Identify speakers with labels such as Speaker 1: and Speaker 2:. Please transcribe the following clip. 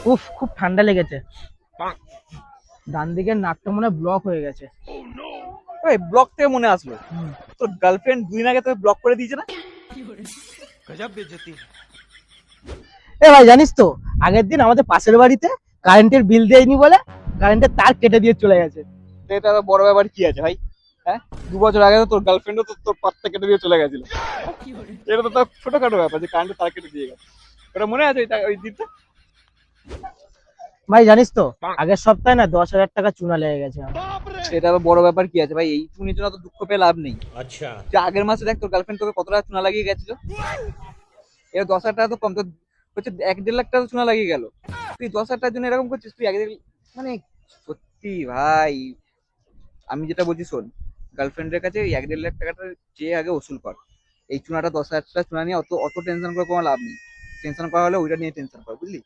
Speaker 1: উফ, খুব ঠান্ডা লেগেছে। ডান দিকের নাকটা মনে হয় ব্লক হয়ে গেছে।
Speaker 2: ওই ব্লক থেকে মনে আসলো,
Speaker 1: হুম।
Speaker 2: তোর গার্লফ্রেন্ড 2 দিন আগে তোকে ব্লক করে দিয়েছে না?
Speaker 1: ভাই জানিস তো, আগের দিন আমাদের পাশের বাড়িতে কারেন্টের বিল দেয়নি বলে কারেন্টের তার কেটে দিয়ে চলে গেছে।
Speaker 2: তো এটা আবার বড় ব্যাপার কি আছে ভাই? হ্যাঁ, 2 বছর আগে তো তোর গার্লফ্রেন্ডও তো তোর পাত্তা কেটে দিয়ে চলে গেছিল। এটা তো তোর ছোটখাটো ব্যাপার যে কারেন্টের তার কেটে দিয়ে গেছে। ওটা মনে আছে ওই দিনটা?
Speaker 1: ভাই জানিস তো, আগের সপ্তাহে না 10,000 টাকা চুনা লেগে গেছে আমার।
Speaker 2: এটা আবার বড় ব্যাপার কি আছে ভাই? এই চুনির জন্য তো দুঃখ পেয়ে লাভ নেই।
Speaker 3: अच्छा।
Speaker 2: যে আগের মাসে দেখ তোর গার্লফ্রেন্ড তোকে কত টাকা চুনা লাগিয়ে গেছিল। এর 10,000 টাকা তো কম, তো হচ্ছে 1-1.5 লাখ টাকা চুনা লাগিয়ে গেল। তুই 10,000 টাকার জন্য এরকম করছিস? তুই 1.5, মানে সত্যি ভাই, আমি যেটা বলছি শোন, গার্লফ্রেন্ডের কাছে ওই 1-1.5 লাখ টাকাটা চেয়ে আগে ওসুল কর। এই চুনাটা 10,000 টাকা চুনা নিয়ে অত অত টেনশন করে কোনো লাভ নেই। টেনশন করা হলে ওইটা নিয়ে টেনশন কর, বুঝলি?